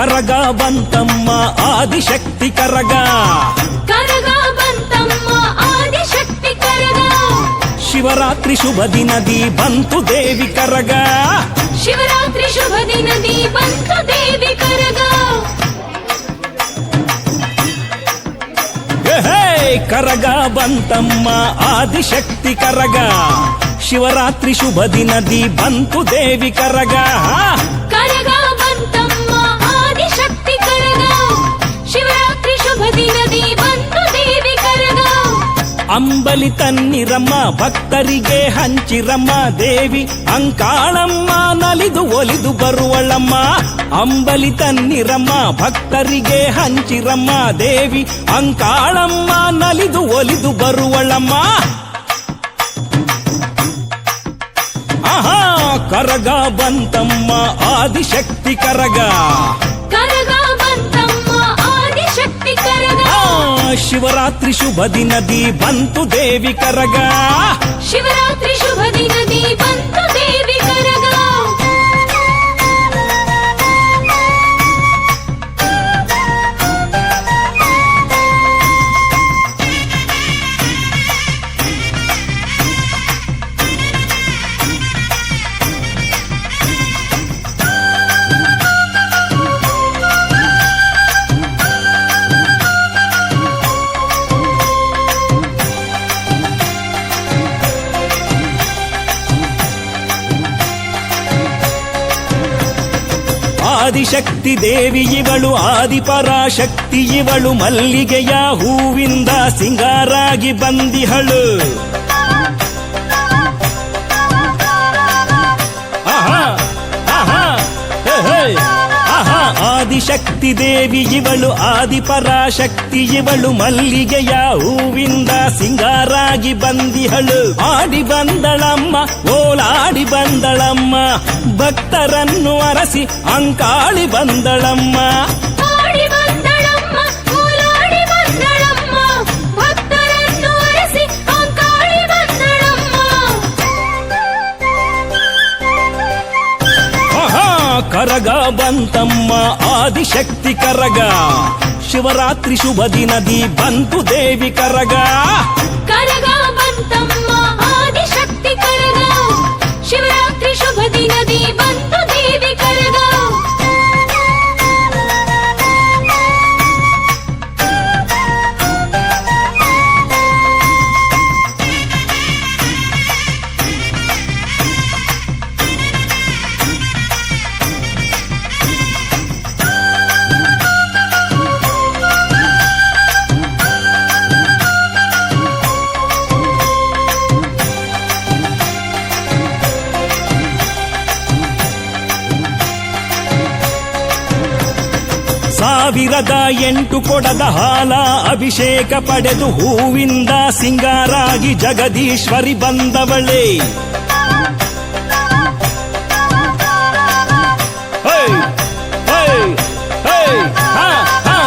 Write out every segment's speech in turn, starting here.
ಕರಗ ಬಂತಮ್ಮ ಆದಿಶಕ್ತಿ ಕರಗ, ಕರಗ ಬಂತಮ್ಮ ಆದಿಶಕ್ತಿ ಕರಗ. ಶಿವರಾತ್ರಿ ಶುಭ ದಿನದಿ ಬಂತು ದೇವಿ ಕರಗ, ಶಿವರಾತ್ರಿ ಶುಭ ದಿನದಿ ಬಂತು ದೇವಿ ಕರಗ. ಕರಗ ಬಂತಮ್ಮ ಆದಿಶಕ್ತಿ ಕರಗ, ಶಿವರಾತ್ರಿ ಶುಭ ದಿನದಿ ಬಂತು ದೇವಿ ಕರಗ. ಕರಗ ಬಂತಮ್ಮ ಆದಿಶಕ್ತಿ ಕರಗ, ಶಿವರಾತ್ರಿ ಶುಭ ದಿನದಿ ಬಂತು ದೇವಿ ಕರಗ. ಅಂಬಲಿ ತನ್ನಿರಮ್ಮ ಭಕ್ತರಿಗೆ ಹಂಚಿರಮ್ಮ ದೇವಿ ಅಂಕಾಳಮ್ಮ ನಲಿದು ಒಲಿದು ಬರುವಳಮ್ಮ. ಅಂಬಲಿ ತನ್ನಿರಮ್ಮ ಭಕ್ತರಿಗೆ ಹಂಚಿರಮ್ಮ ದೇವಿ ಅಂಕಾಳಮ್ಮ ನಲಿದು ಒಲಿದು ಬರುವಳಮ್ಮ. ಆಹಾ ಕರಗ ಬಂತಮ್ಮ ಆದಿಶಕ್ತಿ ಕರಗ, ಕರಗ ಬಂತಮ್ಮ ಆದಿಶಕ್ತಿ ಕರಗ. ಶಿವರಾತ್ರಿ ಶುಭ ದಿನದಿ ಬಂತು ದೇವಿ ಕರಗ, ಶಿವರಾತ್ರಿ ಶುಭ ದಿನದಿ ಬಂತು ದೇವಿ ಕರಗ. ಆದಿಶಕ್ತಿ ದೇವಿ ಇವಳು ಆದಿಪರಾಶಕ್ತಿ ಇವಳು ಮಲ್ಲಿಗೆಯ ಹೂವಿಂದ ಸಿಂಗಾರಾಗಿ ಬಂದಿಹಳು. ಆಹಾ ಆಹಾ ಆಹಾ ಆದಿಶಕ್ತಿ ದೇವಿ ಇವಳು ಆದಿಪರಾಶಕ್ತಿ ಇವಳು ಮಲ್ಲಿಗೆಯ ಹೂವಿಂದ ಸಿಂಗಾರಾಗಿ ಬಂದಿಹಳು. ಆಡಿ ಬಂದಳಮ್ಮ ಓಲಾಡಿ ಬಂದಳಮ್ಮ ಭಕ್ತರನ್ನು ಅರಸಿ ಅಂಕಾಳಿ ಬಂದಳಮ್ಮ. ಆಡಿ ಬಂದಳಮ್ಮ ಓಲಾಡಿ ಬಂದಳಮ್ಮ ಭಕ್ತರನ್ನು ಅರಸಿ ಅಂಕಾಳಿ ಬಂದಳಮ್ಮ. ಆಹಾ ಕರಗ ಬಂತಮ್ಮ ಆದಿಶಕ್ತಿ ಕರಗ, ಶಿವರಾತ್ರಿ ಶುಭ ದಿನದಿ ಬಂತು ದೇವಿ ಕರಗ. ಕರಗ ಬಂತಮ್ಮ ಆದಿಶಕ್ತಿ ಕರಗ, ಶಿವರಾತ್ರಿ ಶುಭ ದಿನದಿ ಬಂತು ದೇವಿ ಕರಗ. ಸಾವಿರದ 8 ಕೊಡದ ಹಾಲ ಅಭಿಷೇಕ ಪಡೆದು ಹೂವಿಂದ ಸಿಂಗಾರಾಗಿ ಜಗದೀಶ್ವರಿ ಬಂದವಳೇ.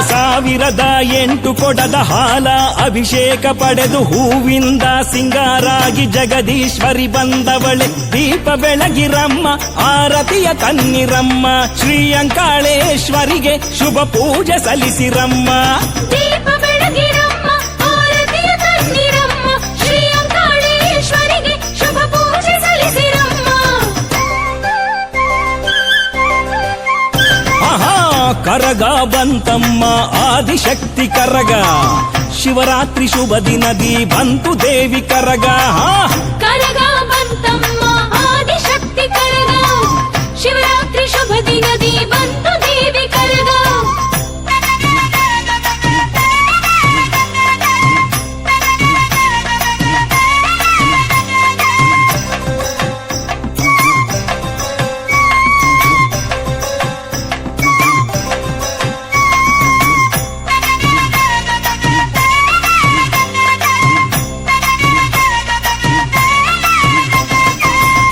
ಸಾವಿರದ 8 ಕೊಡದ ಹಾಲ ಅಭಿಷೇಕ ಪಡೆದು ಹೂವಿಂದ ಸಿಂಗಾರಾಗಿ ಜಗದೀಶ್ವರಿ ಬಂದವಳೆ. ದೀಪ ಬೆಳಗಿರಮ್ಮ ಆರತಿಯ ತನ್ನಿರಮ್ಮ ಶ್ರೀ ಅಂಕಾಳೇಶ್ವರಿಗೆ ಶುಭ ಪೂಜೆ ಸಲ್ಲಿಸಿರಮ್ಮ. ದೀಪ ಬೆಳಗಿರಮ್ಮ ಆರತಿಯ ತನ್ನಿರಮ್ಮ ಶ್ರೀ ಅಂಕಾಳೇಶ್ವರಿಗೆ ಶುಭ ಪೂಜೆ ಸಲ್ಲಿಸಿರಮ್ಮ. ಆಹಾ ಕರಗ ಬಂತಮ್ಮ ಆದಿಶಕ್ತಿ ಕರಗ, ಶಿವರಾತ್ರಿ ಶುಭ ದಿನದಿ ಬಂತು ದೇವಿ ಕರಗ. ಕರಗ ಬಂತಮ್ಮ ಆದಿಶಕ್ತಿ ಕರಗ, ಶಿವರಾತ್ರಿ ಶುಭ ದಿನದಿ ಬಂತು ದೇವಿ ಕರಗ.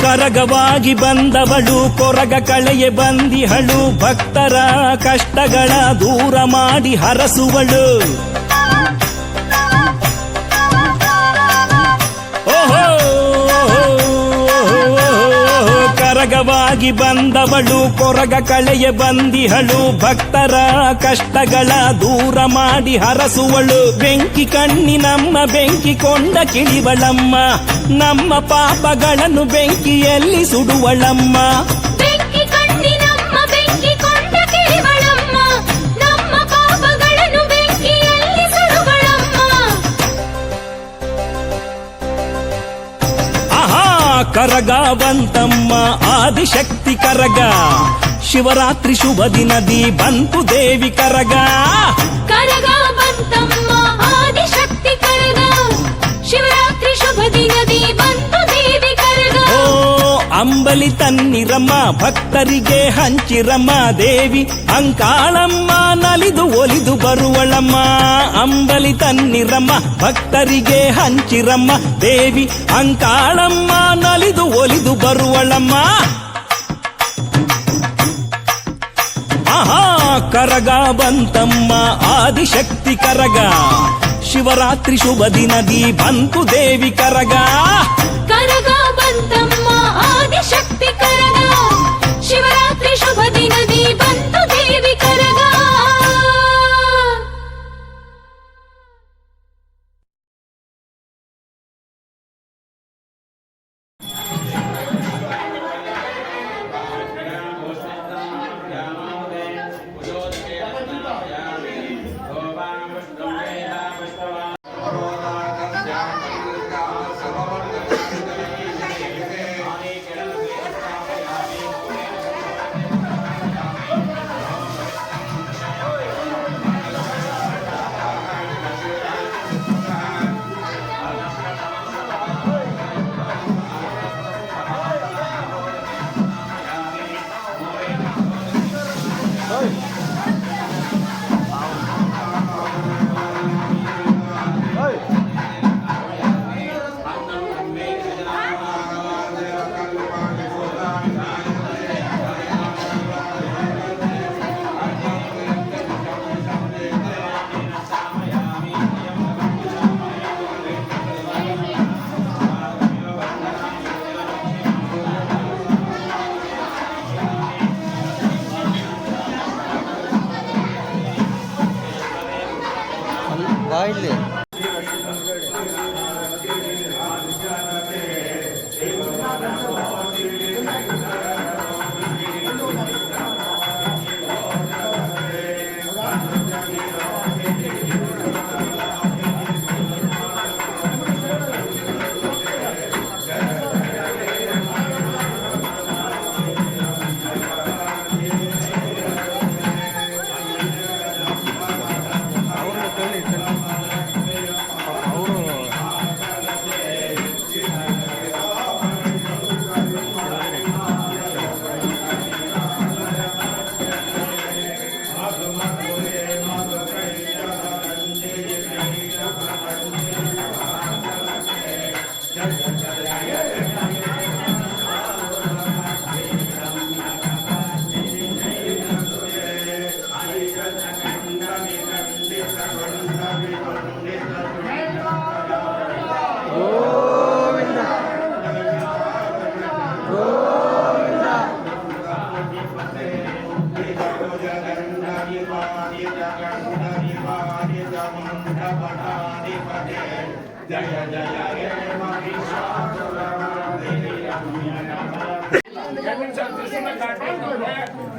ಕರಗವಾಗಿ ಬಂದವಳು ಕೊರಗ ಕಳೆಯೆ ಬಂದಿಹಳು ಭಕ್ತರ ಕಷ್ಟಗಳ ದೂರ ಮಾಡಿ ಹರಸುವಳು. ಓಹೋ ಕರಗವಾಗಿ ತಾಯಿ ಬಂದವಳು ಕೊರಗ ಕಳೆಯ ಬಂದಿಹಳು ಭಕ್ತರ ಕಷ್ಟಗಳ ದೂರ ಮಾಡಿ ಹರಸುವಳು ಬೆಂಕಿ ಕಣ್ಣಿನಮ್ಮ ಬೆಂಕಿ ಕೊಂಡ ಕಿಳಿವಳಮ್ಮ ನಮ್ಮ ಪಾಪಗಳನ್ನು ಬೆಂಕಿಯಲ್ಲಿ ಸುಡುವಳಮ್ಮ ಬೆಂಕಿ ಕಣ್ಣಿನಮ್ಮ ಬೆಂಕಿ ಕೊಂಡ ಕಿರಿವಳಮ್ಮ ನಮ್ಮ ಪಾಪಗಳನ್ನು ಬೆಂಕಿಯಲ್ಲಿ ಸುಡುವಳಮ್ಮ ಆಹಾ ಕರಗ ಬಂತಮ್ಮ ಆದಿಶಕ್ತಿ ಕರಗ ಶಿವರಾತ್ರಿ ಶುಭ ದಿನದಿ ಬಂತು ದೇವಿ ಕರಗ ಕರಗ ಬಂತಮ್ಮ ಆದಿಶಕ್ತಿ ಕರಗ ಶಿವರಾತ್ರಿ ಶುಭ ದಿನದಿ ಬಂತು ದೇವಿ ಕರಗ ಓ ಅಂಬಲಿ ತನ್ನಿರಮ್ಮ ಭಕ್ತರಿಗೆ ಹಂಚಿರಮ್ಮ ದೇವಿ ಅಂಕಾಳಮ್ಮ ನಲಿದು ಒಲಿದು ಬರುವಳಮ್ಮ ಅಂಬಲಿ ತನ್ನಿರಮ್ಮ ಭಕ್ತರಿಗೆ ಹಂಚಿರಮ್ಮ ದೇವಿ ಅಂಕಾಳಮ್ಮ ನಲಿದು ಒಲಿದು ಬರುವಳಮ್ಮ ಆಹಾ ಕರಗ ಬಂತಮ್ಮ ಆದಿಶಕ್ತಿ ಕರಗ ಶಿವರಾತ್ರಿ ಶುಭ ದಿನದಿ ಬಂತು ದೇವಿ ಕರಗ ಕರಗ ಬಂತಮ್ಮ ಆದಿಶಕ್ತಿ ಕರಗ ಶಿವರಾತ್ರಿ ಶುಭ ದಿನದಿ ಬಂತು ದೇವಿ ಕರಗ ಬಾಯಿಲಿ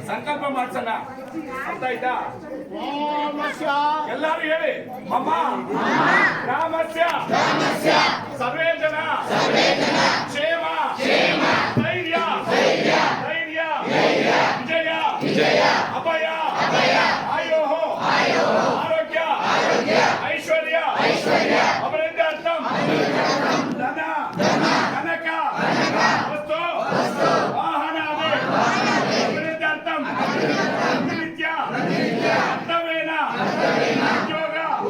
ಸಂಕಲ್ಪ ಮಾಡ್ಸೋಣ ಅರ್ಥ ಆಯ್ತಾ ಎಲ್ಲಾರು ಹೇಳಿ ಮಮ್ಮ ರಾಮಸ್ಯ ಸರ್ವೇ ಜನ ಕ್ಷೇಮ ಧೈರ್ಯ ವಿಜಯ ಅಭಯ ಆಯೋಹೋ ಆರೋಗ್ಯ ಐಶ್ವರ್ಯ ಅಭಿವೃದ್ಧಾರ್ಥಂ ಧನ ಕನಕ ವಸ್ತು ವಾಹನಾದಿ ಅಭಿವೃದ್ಧಾರ್ಥಂ ಪ್ರತಿನಿತ್ಯ ಕರ್ತವ್ಯೇನ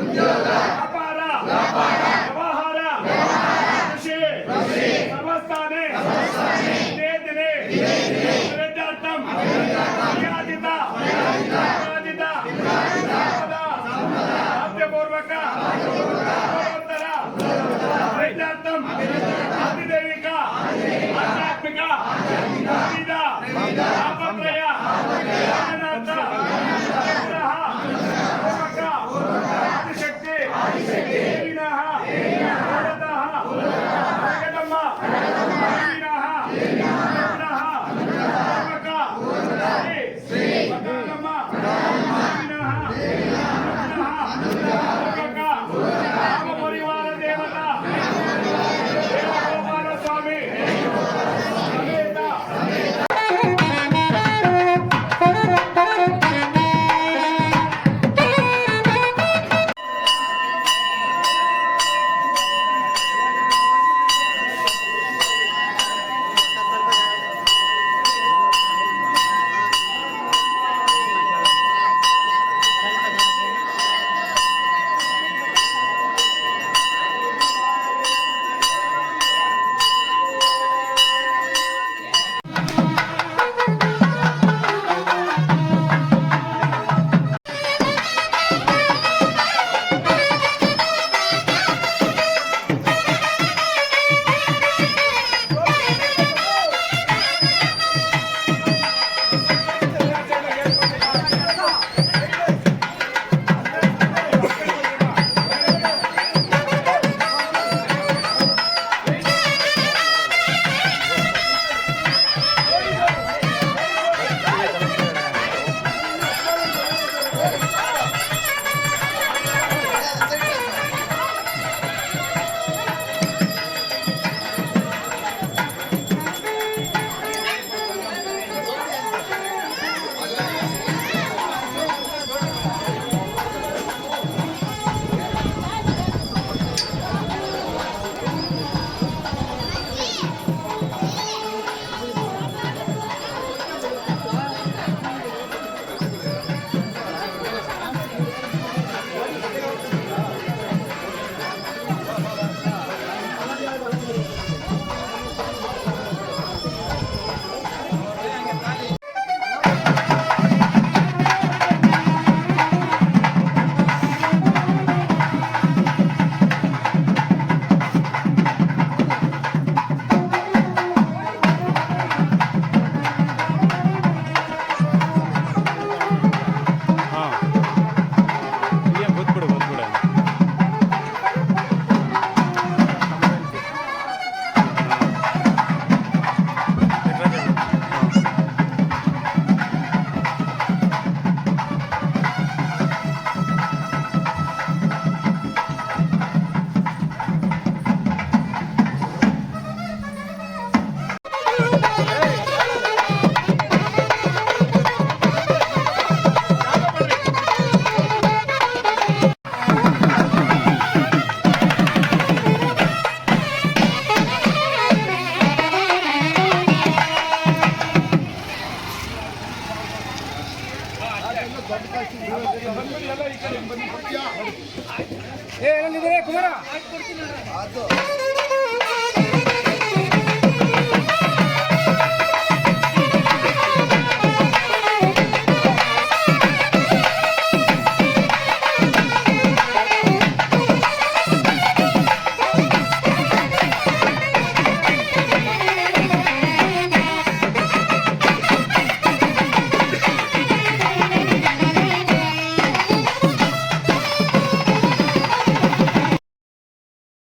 ಉದ್ಯೋಗ ವ್ಯಾಪಾರ ಆಯ್ತು